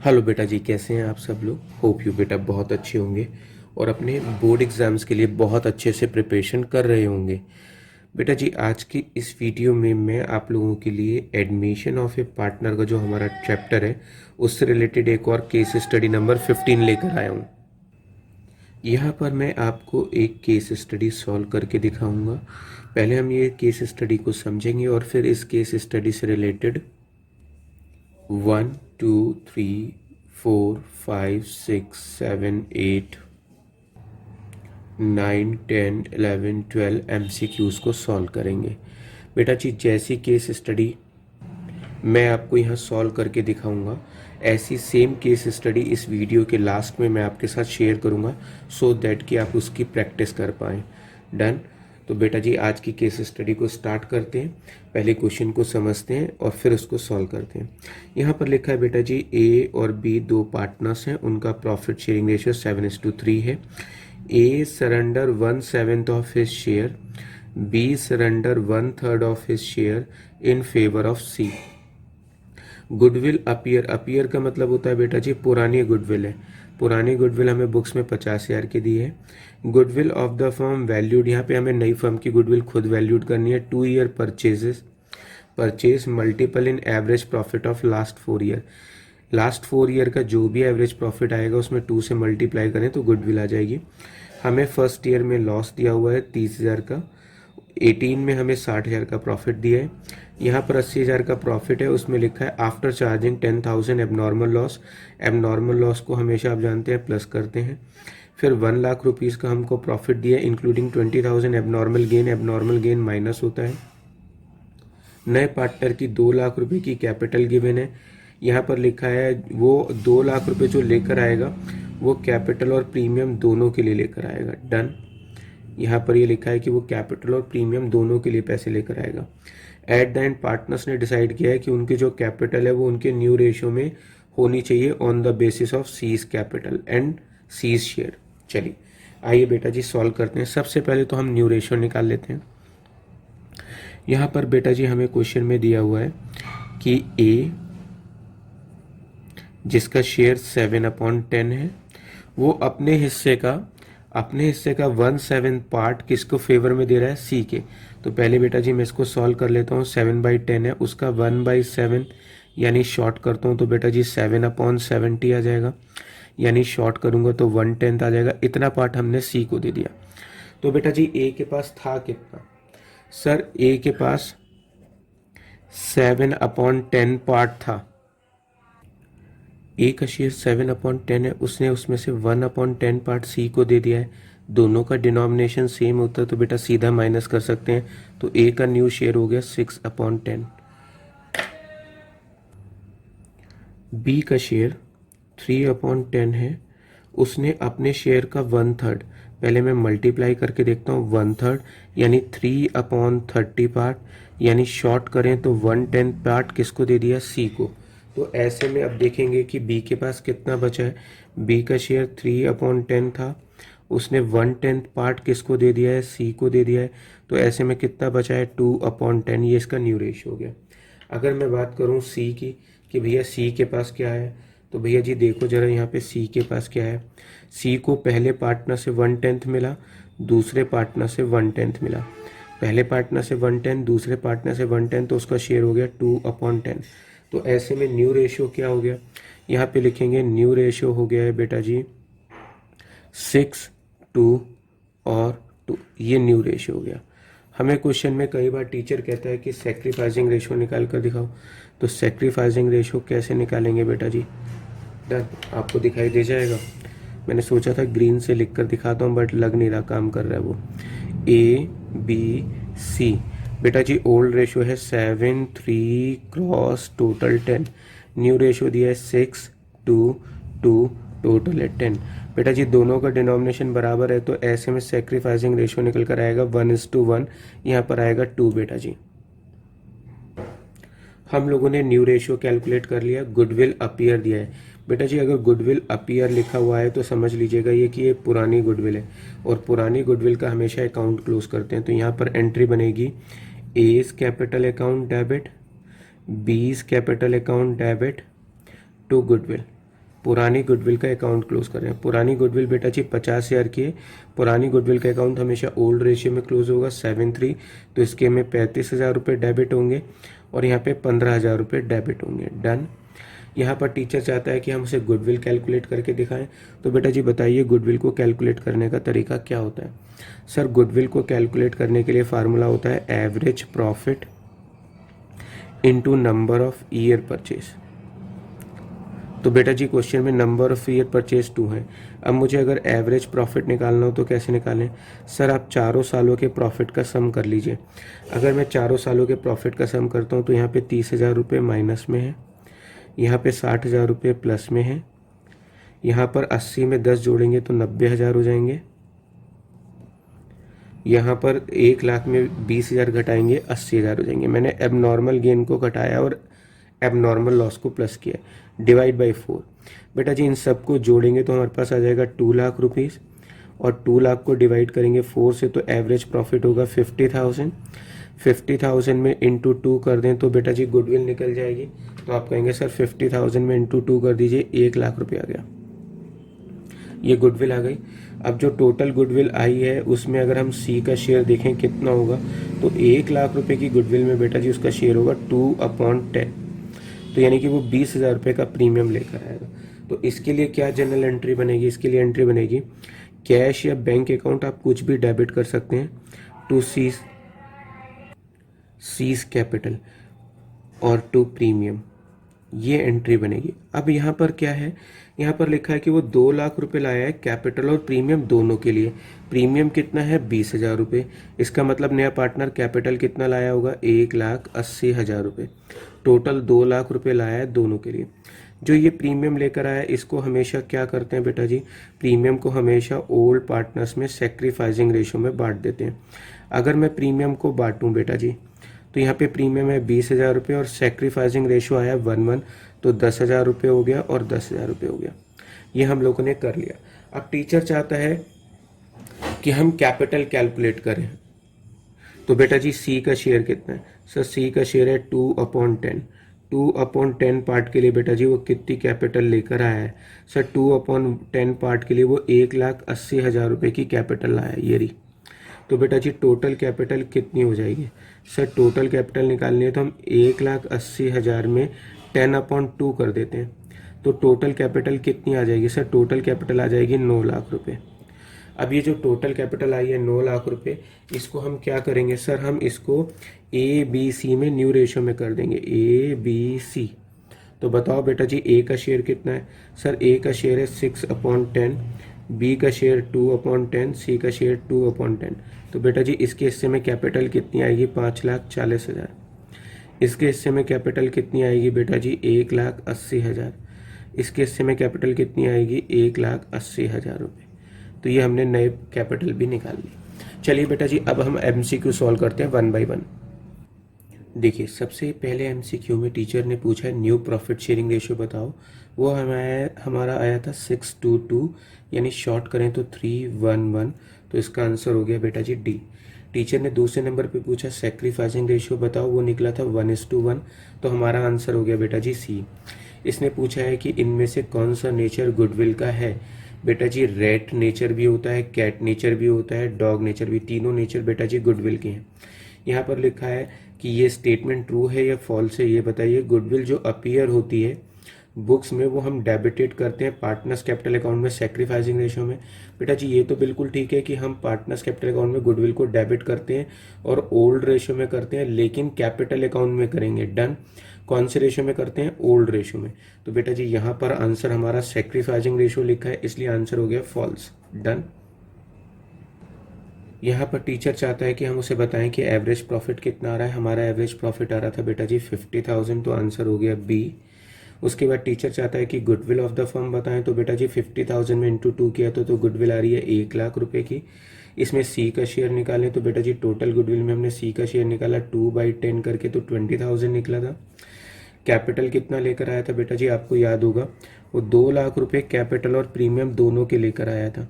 Hello बेटा जी, कैसे हैं आप सब लोग। होप यू बेटा बहुत अच्छे होंगे और अपने बोर्ड एग्ज़ाम्स के लिए बहुत अच्छे से प्रिपरेशन कर रहे होंगे। बेटा जी, आज की इस वीडियो में मैं आप लोगों के लिए एडमिशन ऑफ ए पार्टनर का जो हमारा चैप्टर है उससे रिलेटेड एक और केस स्टडी नंबर 15 लेकर आया हूँ। यहाँ पर मैं आपको एक केस स्टडी सॉल्व करके दिखाऊंगा। पहले हम ये केस स्टडी को समझेंगे और फिर इस केस स्टडी से रिलेटेड 1 2 3 4 5 6 7 8 9 10 11 12 MCQs को सॉल्व करेंगे। बेटा जी, जैसी केस स्टडी मैं आपको यहाँ सॉल्व करके दिखाऊंगा, ऐसी सेम केस स्टडी इस वीडियो के लास्ट में मैं आपके साथ शेयर करूँगा, सो दैट कि आप उसकी प्रैक्टिस कर पाएँ। डन। तो बेटा जी, आज की केस स्टडी को स्टार्ट करते हैं। पहले क्वेश्चन को समझते हैं और फिर उसको सॉल्व करते हैं। यहाँ पर लिखा है बेटा जी, ए और बी दो पार्टनर्स हैं, उनका प्रॉफिट शेयरिंग रेशियो 7:3 है। A surrender 1/7 of his share, B surrender 1/3 of his share in favour of C. Goodwill appear, appear का मतलब होता है बेटा जी पुरानी गुडविल है। पुरानी गुडविल हमें बुक्स में 50,000 की दी है। Goodwill of the firm valued, यहाँ पे हमें नई फर्म की गुडविल खुद वैल्यूड करनी है। 2 year purchases, purchase multiple in average profit of last 4 year. Last 4 year का जो भी एवरेज प्रॉफिट आएगा उसमें 2 से मल्टीप्लाई करें तो गुडविल आ जाएगी। हमें फर्स्ट ईयर में लॉस दिया हुआ है 30,000 का, 18 में हमें 60,000 का प्रॉफिट दिया है। यहाँ पर 80,000 का प्रॉफिट है, उसमें लिखा है after charging 10,000 abnormal loss. Abnormal loss को हमेशा आप जानते हैं प्लस करते हैं। फिर 1 लाख रुपीज़ का हमको प्रॉफिट दिया है including 20,000 abnormal gain. Abnormal gain minus होता है। नए पार्टनर की 2 लाख रुपए की कैपिटल गिवन है। यहाँ पर लिखा है वो 2 लाख रुपए जो लेकर आएगा वो कैपिटल और प्रीमियम दोनों के लिए लेकर आएगा। डन। यहाँ पर ये लिखा है कि वो कैपिटल और प्रीमियम दोनों के लिए पैसे लेकर आएगा। एट द एंड पार्टनर्स ने डिसाइड किया है कि उनकी जो कैपिटल है वो उनके न्यू रेशियो में होनी चाहिए on the basis of C's capital and C's share. चलिए आइए बेटा जी सॉल्व करते हैं। सबसे पहले तो हम न्यू रेशियो निकाल लेते हैं। यहाँ पर बेटा जी हमें क्वेश्चन में दिया हुआ है कि ए जिसका शेयर 7/10 है वो अपने हिस्से का 1/7 पार्ट किसको फेवर में दे रहा है, सी के। तो पहले बेटा जी मैं इसको सॉल्व कर लेता हूँ। 7/10 है, उसका 1/7 यानी शॉर्ट करता हूँ तो बेटा जी 7/70 आ जाएगा, यानी शॉर्ट करूँगा तो 1/10 आ जाएगा। इतना पार्ट हमने सी को दे दिया। तो बेटा जी ए के पास था कितना, सर ए के पास 7/10 पार्ट था। ए का शेयर 7/10 है, उसने उसमें से 1/10 पार्ट सी को दे दिया है। दोनों का डिनोमिनेशन सेम होता है तो बेटा सीधा माइनस कर सकते हैं। तो ए का न्यू शेयर हो गया 6/10। बी का शेयर 3/10 है, उसने अपने शेयर का 1/3, पहले मैं मल्टीप्लाई करके देखता हूँ, 1/3 यानी 3/30 पार्ट, यानी शॉर्ट करें तो 1/10 पार्ट किसको दे दिया, सी को। तो ऐसे में अब देखेंगे कि बी के पास कितना बचा है। बी का शेयर 3/10 था, उसने 1/10 पार्ट किसको दे दिया है, सी को दे दिया है। तो ऐसे में कितना बचा है, 2/10। ये इसका न्यू रेशियो हो गया। अगर मैं बात करूं सी की कि भैया सी के पास क्या है, तो भैया जी देखो जरा यहाँ पे सी के पास क्या है। सी को पहले पार्टनर से 1/10 मिला, दूसरे पार्टनर से 1/10 मिला। पहले पार्टनर से 1/10, दूसरे पार्टनर से 1/10, तो उसका शेयर हो गया 2/10। तो ऐसे में न्यू रेशियो क्या हो गया, यहाँ पे लिखेंगे न्यू रेशियो हो गया है बेटा जी 6 2 और 2। ये न्यू रेशियो हो गया। हमें क्वेश्चन में कई बार टीचर कहता है कि सेक्रीफाइसिंग रेशियो निकाल कर दिखाओ। तो सेक्रीफाइसिंग रेशियो कैसे निकालेंगे बेटा जी, डन, आपको दिखाई दे जाएगा। मैंने सोचा था ग्रीन से लिख कर दिखाता हूँ बट लग नहीं रहा, काम कर रहा है वो। ए बी सी, बेटा जी ओल्ड रेशियो है 7 3 क्रॉस टोटल 10। न्यू रेशियो दिया है 6 2 2, टोटल है 10। बेटा जी दोनों का डिनोमिनेशन बराबर है तो ऐसे में सेक्रीफाइसिंग रेशियो निकल कर आएगा 1:1। यहाँ पर आएगा 2 बेटा जी। हम लोगों ने न्यू रेशियो कैलकुलेट कर लिया। गुडविल अपीयर दिया है। बेटा जी अगर गुडविल अपीयर लिखा हुआ है तो समझ लीजिएगा ये कि ये पुरानी गुडविल है और पुरानी गुडविल का हमेशा अकाउंट क्लोज करते हैं। तो यहाँ पर एंट्री बनेगी as capital account debit, B's capital account debit to goodwill. पुरानी गुडविल का अकाउंट क्लोज कर रहे हैं। पुरानी गुडविल बेटा जी 50,000 की है। पुरानी गुडविल का अकाउंट हमेशा ओल्ड रेशियो में क्लोज होगा 7/3, तो इसके में 35,000 रुपये डेबिट होंगे और यहाँ पे 15,000 रुपये डेबिट होंगे। डन। यहाँ पर टीचर चाहता है कि हम उसे गुडविल कैलकुलेट करके दिखाएं, तो बेटा जी बताइए गुडविल को कैलकुलेट करने का तरीका क्या होता है। सर गुडविल को कैलकुलेट करने के लिए फार्मूला होता है average profit into number of year purchase. तो बेटा जी क्वेश्चन में नंबर ऑफ ईयर परचेज 2 है। अब मुझे अगर एवरेज प्रॉफिट निकालना हो तो कैसे निकालें। सर आप चारों सालों के प्रॉफिट का सम कर लीजिए। अगर मैं चारों सालों के प्रॉफिट का सम करता हूँ तो यहाँ पे 30,000 रुपये माइनस में है, यहाँ पे 60,000 रुपये प्लस में है, यहाँ पर 80 में 10 जोड़ेंगे तो 90,000 हो जाएंगे, यहाँ पर 1,00,000 में 20,000 घटाएंगे 80,000 हो जाएंगे। मैंने एबनॉर्मल गेन को घटाया और एबनॉर्मल लॉस को प्लस किया, डिवाइड बाई 4। बेटा जी इन सबको जोड़ेंगे तो हमारे पास आ जाएगा 2,00,000 रुपीज़ और 2,00,000 को डिवाइड करेंगे 4 से तो एवरेज प्रॉफिट होगा 50,000। 50,000 में इंटू 2 कर दें तो बेटा जी गुडविल निकल जाएगी। तो आप कहेंगे सर 50,000 में इंटू 2 कर दीजिए, 1,00,000 रुपये आ गया, ये गुडविल आ गई। अब जो टोटल गुडविल आई है उसमें अगर हम सी का शेयर देखें कितना होगा, तो 1,00,000 रुपये की गुडविल में बेटा जी उसका शेयर होगा 2/10, तो यानी कि वो 20,000 रुपये का प्रीमियम लेकर आएगा। तो इसके लिए क्या जनरल एंट्री बनेगी, इसके लिए एंट्री बनेगी कैश या बैंक अकाउंट आप कुछ भी डेबिट कर सकते हैं टू सीज कैपिटल और टू प्रीमियम, ये एंट्री बनेगी। अब यहाँ पर क्या है, यहाँ पर लिखा है कि वो 2,00,000 रुपये लाया है कैपिटल और प्रीमियम दोनों के लिए। प्रीमियम कितना है 20,000 रुपये, इसका मतलब नया पार्टनर कैपिटल कितना लाया होगा 1,80,000 रुपये। टोटल 2,00,000 रुपये लाया है दोनों के लिए। जो ये प्रीमियम लेकर आया इसको हमेशा क्या करते हैं बेटा जी, प्रीमियम को हमेशा ओल्ड पार्टनर्स में सेक्रीफाइसिंग रेशियो में बांट देते हैं। अगर मैं प्रीमियम को बांटूं बेटा जी तो यहाँ पे प्रीमियम है 20,000 रुपये और सेक्रीफाइसिंग रेशियो आया 1:1, तो 10,000 रुपये हो गया और 10,000 रुपये हो गया। ये हम लोगों ने कर लिया। अब टीचर चाहता है कि हम कैपिटल कैलकुलेट करें, तो बेटा जी सी का शेयर कितना है। सर सी का शेयर है 2/10। 2/10 पार्ट के लिए बेटा जी वो कितनी कैपिटल लेकर आया है। सर 2/10 पार्ट के लिए वो 1,80,000 रुपये की कैपिटल लाया है, ये रही। तो बेटा जी टोटल कैपिटल कितनी हो जाएगी। सर टोटल कैपिटल निकालनी है तो हम 1,80,000 में 10/2 कर देते हैं, तो टोटल कैपिटल कितनी आ जाएगी। सर टोटल कैपिटल आ जाएगी 9,00,000 रुपये। अब ये जो टोटल कैपिटल आई है 9,00,000 रुपये, इसको हम क्या करेंगे सर, हम इसको ABC में न्यू रेशियो में कर देंगे, ABC। तो बताओ बेटा जी ए का शेयर कितना है। सर ए का शेयर है 6/10, बी का शेयर 2/10, सी का शेयर 2/10। तो बेटा जी इसके हिस्से में कैपिटल कितनी आएगी 5,40,000। इसके हिस्से में कैपिटल कितनी आएगी बेटा जी 1,80,000। इसके हिस्से में कैपिटल कितनी आएगी 1,80,000 रुपये। तो ये हमने नए कैपिटल भी निकाल ली। चलिए बेटा जी अब हम MCQ सॉल्व करते हैं 1 बाई 1। देखिए सबसे पहले MCQ में टीचर ने पूछा है न्यू प्रॉफिट शेयरिंग रेशियो बताओ। वो हमारा आया था 6:2, यानी शॉर्ट करें तो 3:1:1, तो इसका आंसर हो गया बेटा जी डी। टीचर ने दूसरे नंबर पे पूछा सेक्रीफाइसिंग रेशियो बताओ, वो निकला था 1:1, तो हमारा आंसर हो गया बेटा जी सी। इसने पूछा है कि इनमें से कौन सा नेचर गुडविल का है। बेटा जी रैट नेचर भी होता है, कैट नेचर भी होता है, डॉग नेचर भी, तीनों नेचर बेटा जी गुडविल के हैं। यहाँ पर लिखा है कि ये स्टेटमेंट ट्रू है या फॉल्स है, ये बताइए। गुडविल जो अपीयर होती है बुक्स में वो हम डेबिटेड करते हैं पार्टनर्स कैपिटल अकाउंट में सेक्रीफाइसिंग रेशियो में। बेटा जी ये तो बिल्कुल ठीक है कि हम पार्टनर्स कैपिटल अकाउंट में गुडविल को डेबिट करते हैं और ओल्ड रेशियो में करते हैं, लेकिन कैपिटल अकाउंट में करेंगे। डन। कौन से रेशियो में करते हैं, ओल्ड रेशियो में। तो बेटा जी यहाँ पर आंसर हमारा सेक्रीफाइसिंग रेशियो लिखा है, इसलिए आंसर हो गया फॉल्स। डन। यहाँ पर टीचर चाहता है कि हम उसे बताएं कि एवरेज प्रॉफिट कितना आ रहा है। हमारा एवरेज प्रॉफिट आ रहा था बेटा जी 50,000, तो आंसर हो गया बी। उसके बाद टीचर चाहता है कि गुडविल ऑफ द फर्म बताएं, तो बेटा जी 50,000 में इंटू 2 किया तो गुडविल आ रही है 1,00,000 रुपये की। इसमें सी का शेयर निकालें तो बेटा जी टोटल गुडविल में हमने सी का शेयर निकाला 2/10 करके, तो 20,000 निकला था। कैपिटल कितना लेकर आया था बेटा जी, आपको याद होगा वो 2,00,000 रुपये कैपिटल और प्रीमियम दोनों के लेकर आया था।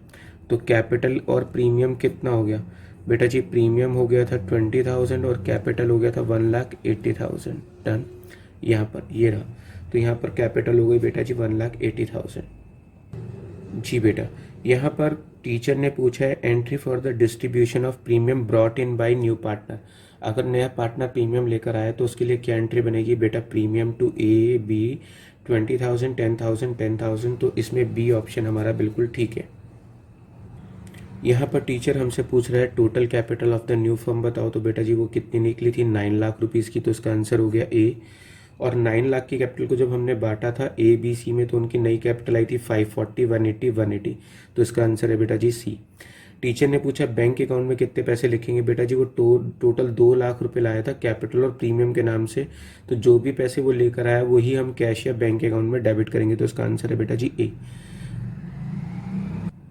तो कैपिटल और प्रीमियम कितना हो गया बेटा जी, प्रीमियम हो गया था 20,000 और कैपिटल हो गया था 1,80,000। डन। यहाँ पर ये रहा। तो यहाँ पर कैपिटल हो गई बेटा जी 1,80,000। जी बेटा, यहाँ पर टीचर ने पूछा है entry for the distribution of premium brought in by new partner. अगर नया पार्टनर प्रीमियम लेकर आया तो उसके लिए क्या एंट्री बनेगी बेटा? Premium to A B 20,000 10,000 10,000। तो इसमें बी ऑप्शन हमारा बिल्कुल ठीक है। यहाँ पर टीचर हमसे पूछ रहा है total capital of the new firm बताओ। तो बेटा जी वो कितनी निकली थी? 9 लाख रुपीज़ की। तो इसका आंसर हो गया ए। और 9 लाख की कैपिटल को जब हमने बांटा था ए बी सी में तो उनकी नई कैपिटल आई थी 540 180 180। तो इसका आंसर है बेटा जी सी। टीचर ने पूछा बैंक अकाउंट में कितने पैसे लिखेंगे? बेटा जी वो टोटल 2 लाख रुपए लाया था कैपिटल और प्रीमियम के नाम से। तो जो भी पैसे वो लेकर आया वही हम कैश या बैंक अकाउंट में डेबिट करेंगे। तो इसका आंसर है बेटा जी ए।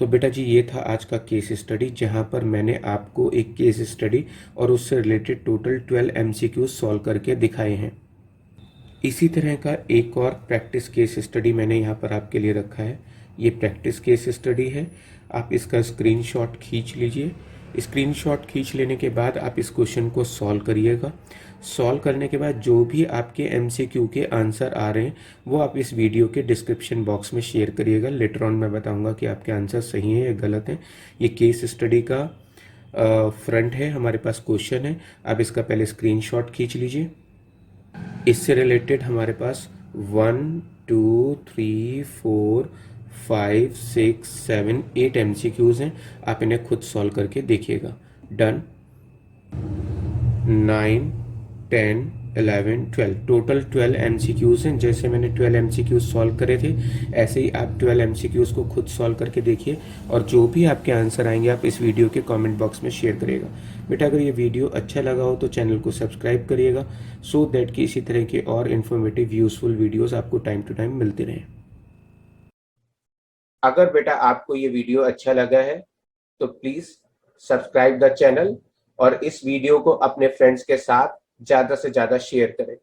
तो बेटा जी ये था आज का केस स्टडी, जहां पर मैंने आपको एक केस स्टडी और उससे रिलेटेड टोटल 12 MCQ सॉल्व करके दिखाए हैं। इसी तरह का एक और प्रैक्टिस केस स्टडी मैंने यहाँ पर आपके लिए रखा है। ये प्रैक्टिस केस स्टडी है। आप इसका स्क्रीनशॉट खींच लीजिए। स्क्रीनशॉट खींच लेने के बाद आप इस क्वेश्चन को सॉल्व करिएगा। सॉल्व करने के बाद जो भी आपके MCQ के आंसर आ रहे हैं वो आप इस वीडियो के डिस्क्रिप्शन बॉक्स में शेयर करिएगा। लेटर ऑन मैं बताऊंगा कि आपके आंसर सही हैं या गलत हैं। ये केस स्टडी का फ्रंट है, हमारे पास क्वेश्चन है। आप इसका पहले स्क्रीनशॉट खींच लीजिए। इससे रिलेटेड हमारे पास 1 2 3 4 5 6 7 8 MCQs हैं। आप इन्हें खुद सॉल्व करके देखिएगा। डन। 9 10 11 12 टोटल 12 MCQs हैं। जैसे मैंने 12 MCQs सॉल्व करे थे ऐसे ही आप 12 MCQs को खुद सॉल्व करके देखिए और जो भी आपके आंसर आएंगे आप इस वीडियो के कमेंट बॉक्स में शेयर करिएगा। बेटा अगर ये वीडियो अच्छा लगा हो तो चैनल को सब्सक्राइब करिएगा सो दैट कि इसी तरह के और इन्फॉर्मेटिव यूजफुल वीडियोस आपको टाइम टू टाइम मिलते रहें। अगर बेटा आपको ये वीडियो अच्छा लगा है तो प्लीज सब्सक्राइब द चैनल और इस वीडियो को अपने फ्रेंड्स के साथ ज्यादा से ज्यादा शेयर करें।